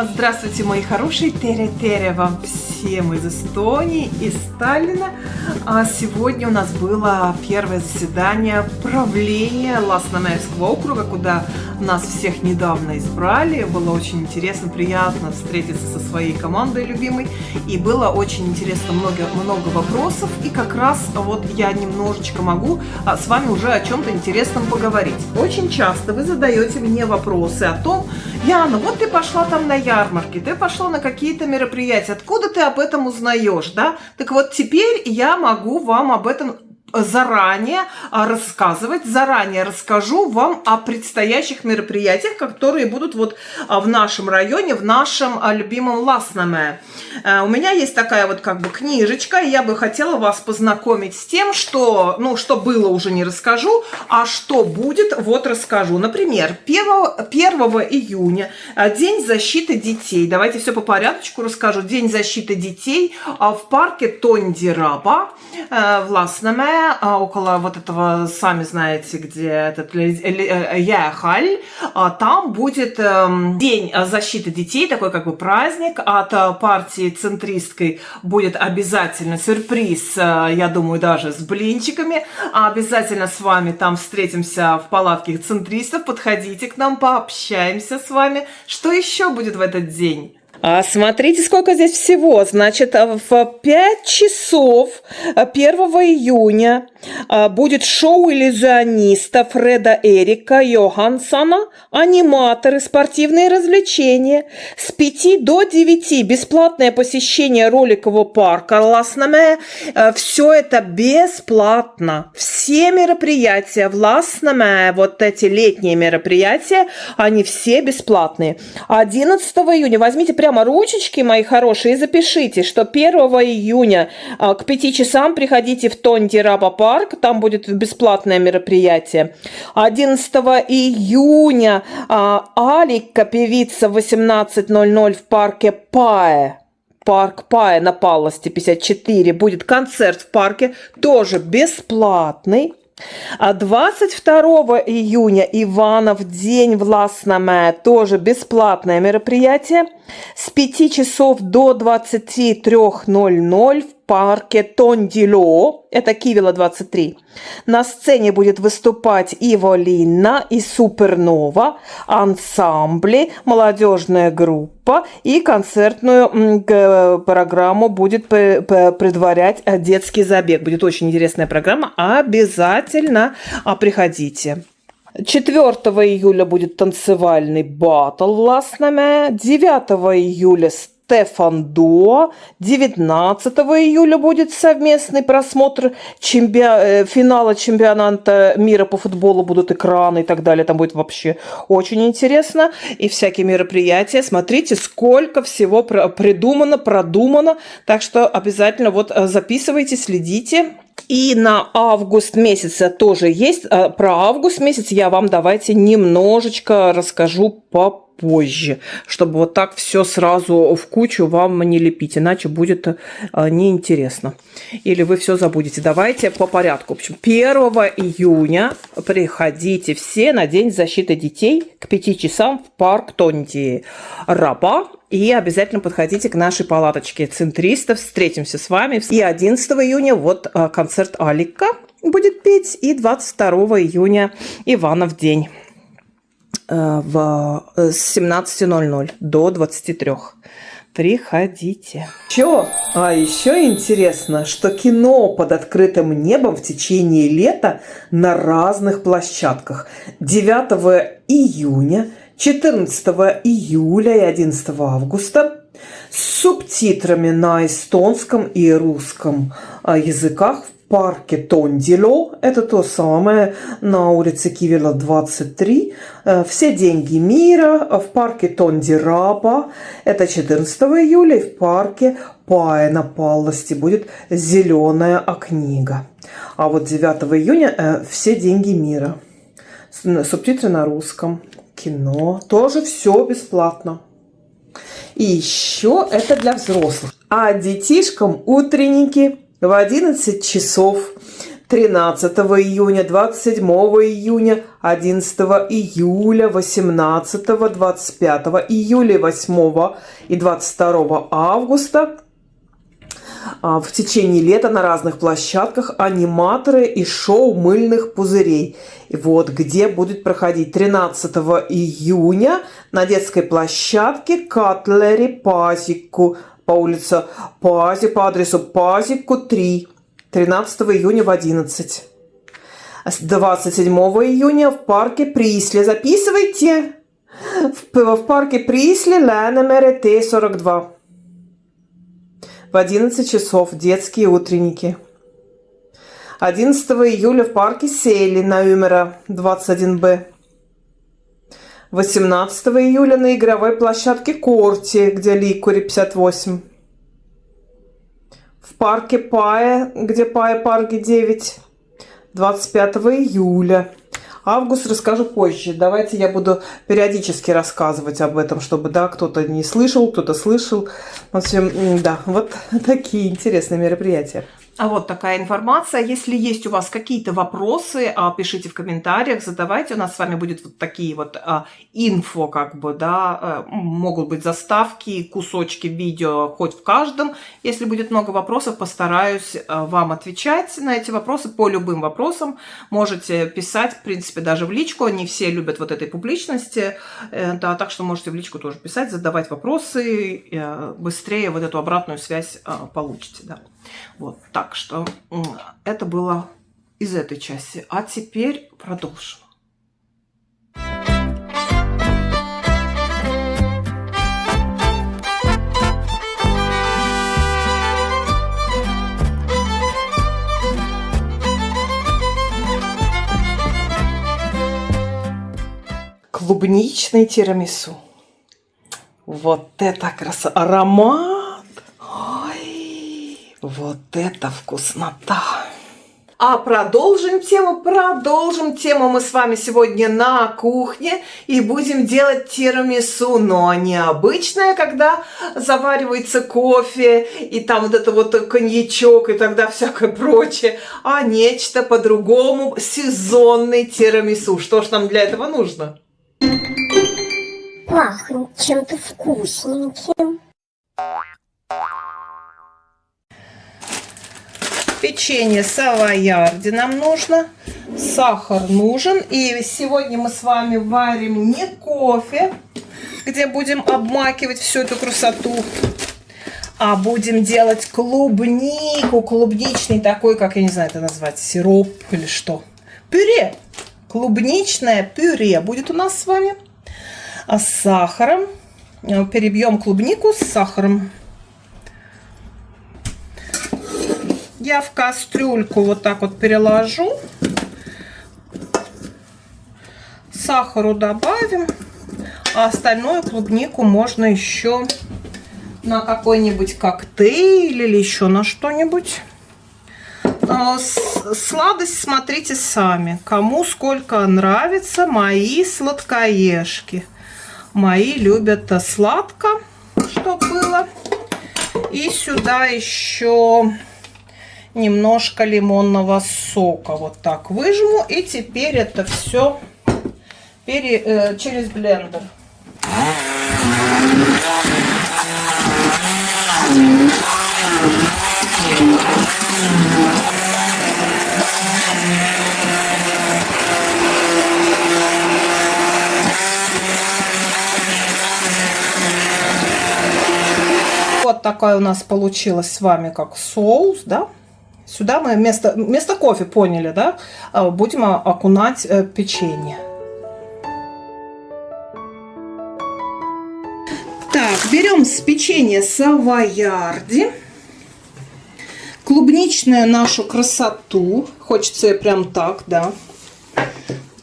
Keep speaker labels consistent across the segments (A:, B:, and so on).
A: Здравствуйте, мои хорошие, тере-тере вам всем из Эстонии, из Таллина. Сегодня у нас было первое заседание правления Ластнамерского округа, куда нас всех недавно избрали. Было очень интересно, приятно встретиться со своей командой любимой. И было очень интересно, много вопросов. И как раз вот я немножечко могу с вами уже о чем-то интересном поговорить. Очень часто вы задаете мне вопросы о том: Яна, вот ты пошла там на ярмарки, ты пошла на какие-то мероприятия, откуда ты об этом узнаешь, да? Так вот теперь я могу вам об этом заранее рассказывать, заранее расскажу вам о предстоящих мероприятиях, которые будут вот в нашем районе, в нашем любимом Ластнаме. У меня есть такая вот как бы книжечка, и я бы хотела вас познакомить с тем, что, что было, уже не расскажу, а что будет, вот расскажу. Например, 1 июня, День защиты детей. Давайте все по порядочку расскажу. День защиты детей в парке Тондираба в Ластнаме, около вот этого, сами знаете, где этот Яхаль. Там будет День защиты детей, такой как бы праздник. От партии центристской будет обязательно сюрприз, я думаю, даже с блинчиками. Обязательно с вами там встретимся в палатке центристов. Подходите к нам, пообщаемся с вами. Что еще будет в этот день? Смотрите, сколько здесь всего. Значит, в 5 часов 1 июня будет шоу иллюзиониста Фреда Эрика Йоханссона, аниматоры, спортивные развлечения. С 5 до 9 бесплатное посещение роликового парка Ластнаме. Все это бесплатно. Все мероприятия в Ластнаме, вот эти летние мероприятия, они все бесплатные. 11 июня возьмите прямо ручечки, мои хорошие, и запишите, что 1 июня к 5 часам приходите в Тондираба парк, там будет бесплатное мероприятие. 11 июня Алика, певица, в 18:00 в парке Пае. Парк Пае на Палласте 54. Будет концерт в парке, тоже бесплатный. 22 июня Иванов день в Ластнаме, тоже бесплатное мероприятие. С 5 часов до 23:00 в парке Тондило, это Кивила 23. На сцене будет выступать Иво Линна и Супернова, ансамбли, молодежная группа, и концертную программу будет предварять детский забег. Будет очень интересная программа, обязательно приходите. 4 июля будет танцевальный баттл в Ластнаме, 9 июля Стефан Дуо, 19 июля будет совместный просмотр финала чемпионата мира по футболу, будут экраны и так далее, там будет вообще очень интересно, и всякие мероприятия. Смотрите, сколько всего придумано, продумано, так что обязательно вот записывайте, следите. И на август месяца тоже есть. Про август месяц я вам давайте немножечко расскажу попозже, чтобы вот так все сразу в кучу вам не лепить, иначе будет неинтересно. Или вы все забудете. Давайте по порядку. В общем, 1 июня приходите все на День защиты детей к 5 часам в парк Тондираба. И обязательно подходите к нашей палаточке центристов. Встретимся с вами. И 11 июня вот концерт Алика будет петь. И 22 июня Иванов день с 17:00 до 23. Приходите. Еще интересно, что кино под открытым небом в течение лета на разных площадках. 9 июня, 14 июля и 11 августа с субтитрами на эстонском и русском языках в парке Тондило, это то самое, на улице Кивила 23. Все деньги мира в парке Тондираба, это 14 июля, и в парке Пае на Палласте будет зеленая книга. А вот 9 июня все деньги мира. Субтитры на русском. Кино. Тоже все бесплатно. И еще это для взрослых. А детишкам утренники в 11 часов 13 июня, 27 июня, 11 июля, 18, 25 июля, 8 и 22 августа. В течение лета на разных площадках аниматоры и шоу мыльных пузырей. И вот где будет проходить 13 июня на детской площадке Катлери Пазику по улице Пазик, по адресу Пазику 3. 13 июня в 11. 27 июня в парке Присле. Записывайте. В парке Присле Ленемере Т42. В 11 часов детские утренники. 11 июля в парке Сели на Юмера 21Б. 18 июля на игровой площадке Корти, где Ликури 58. В парке Пая, где Пая парке 9. 25 июля. Август расскажу позже. Давайте я буду периодически рассказывать об этом, чтобы, да, кто-то не слышал, кто-то слышал. В общем, да, вот такие интересные мероприятия. А вот такая информация. Если есть у вас какие-то вопросы, пишите в комментариях, задавайте. У нас с вами будет вот такие вот инфо, как бы, да, могут быть заставки, кусочки видео хоть в каждом. Если будет много вопросов, постараюсь вам отвечать на эти вопросы по любым вопросам. Можете писать, в принципе, даже в личку. Не все любят вот этой публичности, да, так что можете в личку тоже писать, задавать вопросы, быстрее вот эту обратную связь получите, да. Вот, так что это было из этой части. А теперь продолжим. Клубничный тирамису. Вот это красота! Аромат! Вот это вкуснота! А продолжим тему мы с вами сегодня на кухне и будем делать тирамису, но не обычное, когда заваривается кофе и там вот это вот коньячок и тогда всякое прочее, а нечто по-другому, сезонный тирамису. Что ж нам для этого нужно?
B: Пахнет чем-то вкусненьким.
A: Печенье савоярди нам нужно, сахар нужен. И сегодня мы с вами варим не кофе, где будем обмакивать всю эту красоту, а будем делать клубнику, клубничный такой, как я не знаю это назвать, сироп или что. Пюре, клубничное пюре будет у нас с вами. А с сахаром. Перебьем клубнику с сахаром. Я в кастрюльку вот так вот переложу. Сахару добавим. А остальную клубнику можно еще на какой-нибудь коктейль или еще на что-нибудь. Сладость смотрите сами. Кому сколько нравится. Мои сладкоежки. Мои любят сладко, чтобы было. И сюда еще немножко лимонного сока. Вот так выжму. И теперь это все через блендер. Вот такая у нас получилась с вами как соус, да? Сюда мы вместо кофе, поняли, да? Будем окунать печенье. Так, берем с печенья савоярди. Клубничную нашу красоту. Хочется прям так, да.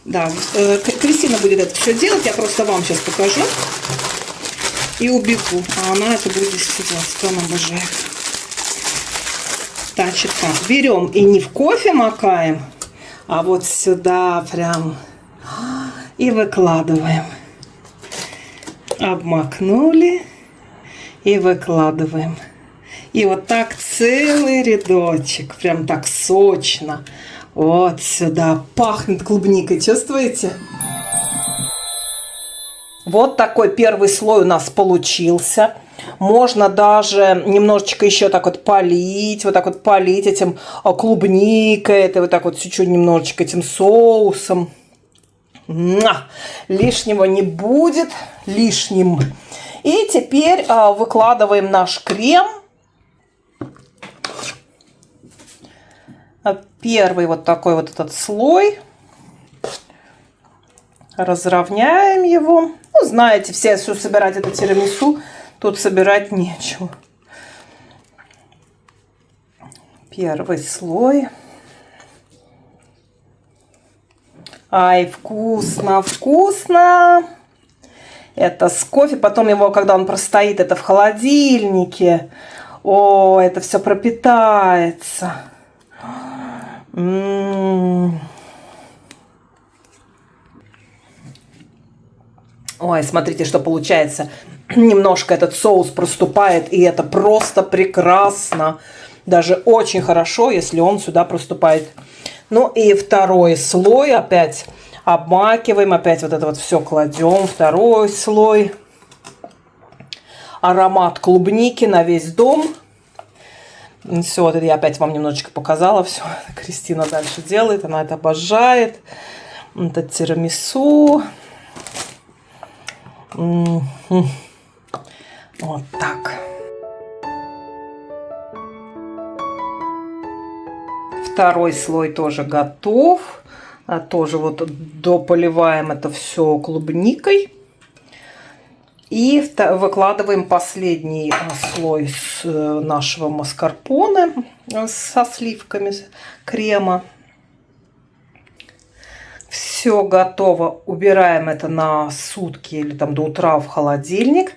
A: Да, Кристина будет это все делать. Я просто вам сейчас покажу. И убегу. А она это будет сделать. Она обожает. Значит так, берем и не в кофе макаем, а вот сюда прям и выкладываем. Обмакнули и выкладываем. И вот так целый рядочек. Прям так сочно. Вот сюда. Пахнет клубникой. Чувствуете? Вот такой первый слой у нас получился. Можно даже немножечко еще так вот полить. Вот так вот полить этим клубникой. Это вот так вот чуть-чуть немножечко этим соусом. Лишнего не будет. Лишним. И теперь выкладываем наш крем. Первый вот такой вот этот слой. Разровняем его. Ну, знаете, все собирать это тирамису. Тут собирать нечего. Первый слой. Ай, вкусно, вкусно. Это с кофе. Потом его, когда он простоит, это в холодильнике. О, это все пропитается. Ой, смотрите, что получается. Немножко этот соус проступает, и это просто прекрасно. Даже очень хорошо, если он сюда проступает. Ну и второй слой опять обмакиваем, опять вот это вот все кладем. Второй слой. Аромат клубники на весь дом. Все, вот это я опять вам немножечко показала. Все, Кристина дальше делает, она это обожает. Это тирамису. Вот так. Второй слой тоже готов. Тоже вот дополиваем это все клубникой. И выкладываем последний слой нашего маскарпоне со сливками крема. Все готово. Убираем это на сутки или там до утра в холодильник.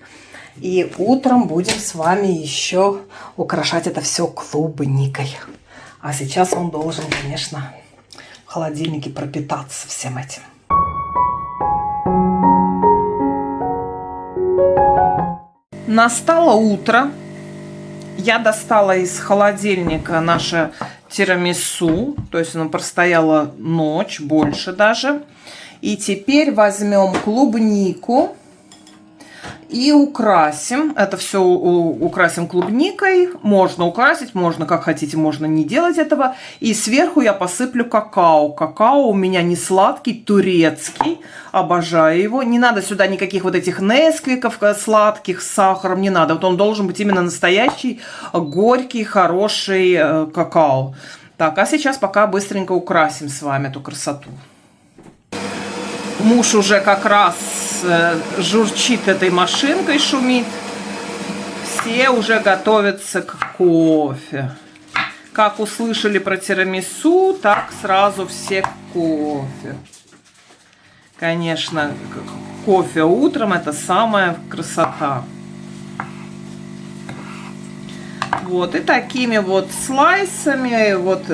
A: И утром будем с вами еще украшать это все клубникой. А сейчас он должен, конечно, в холодильнике пропитаться всем этим. Настало утро. Я достала из холодильника наше тирамису. То есть оно простояло ночь, больше даже. И теперь возьмем клубнику и украсим. Это все украсим клубникой. Можно украсить, можно как хотите, можно не делать этого. И сверху я посыплю какао. Какао у меня не сладкий, турецкий. Обожаю его. Не надо сюда никаких вот этих несквиков сладких с сахаром. Не надо. Вот он должен быть именно настоящий, горький, хороший какао. Так, а сейчас пока быстренько украсим с вами эту красоту. Муж уже как раз журчит этой машинкой, шумит. Все уже готовятся к кофе. Как услышали про тирамису, так сразу все к кофе. Конечно, кофе утром – это самая красота. Вот, и такими вот слайсами вот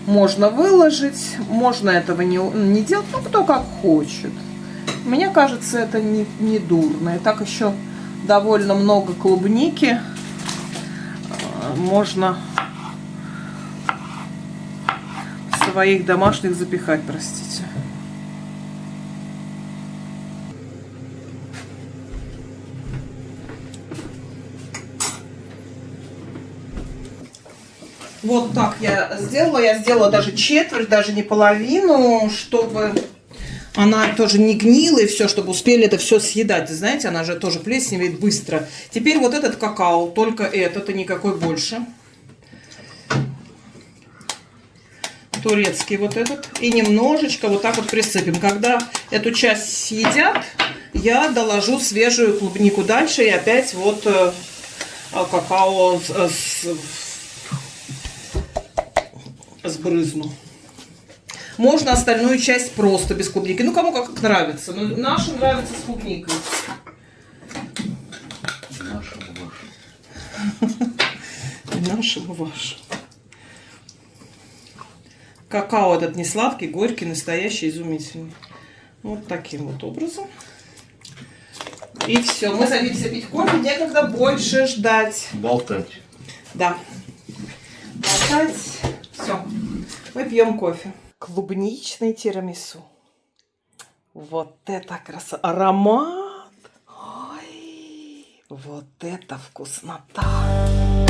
A: можно выложить, можно этого не делать, ну, кто как хочет. Мне кажется, это не дурно. И так еще довольно много клубники можно своих домашних запихать, простите. Вот так я сделала. Я сделала даже четверть, даже не половину, чтобы она тоже не гнила и все, чтобы успели это все съедать. Знаете, она же тоже плесневеет быстро. Теперь вот этот какао, только этот и никакой больше. Турецкий вот этот. И немножечко вот так вот присыпем. Когда эту часть съедят, я доложу свежую клубнику дальше и опять вот какао сбрызну. Можно остальную часть просто без клубники. Ну, кому как нравится. Но наша нравится с клубникой.
C: Нашему ваше.
A: Нашему ваше. Какао этот не сладкий, горький, настоящий, изумительный. Вот таким вот образом. И все. Мы садимся пить кофе. Некогда больше ждать.
C: Болтать.
A: Да. Опять все. Мы пьем кофе. Клубничный тирамису. Вот это красота. Аромат. Ой, вот это вкуснота.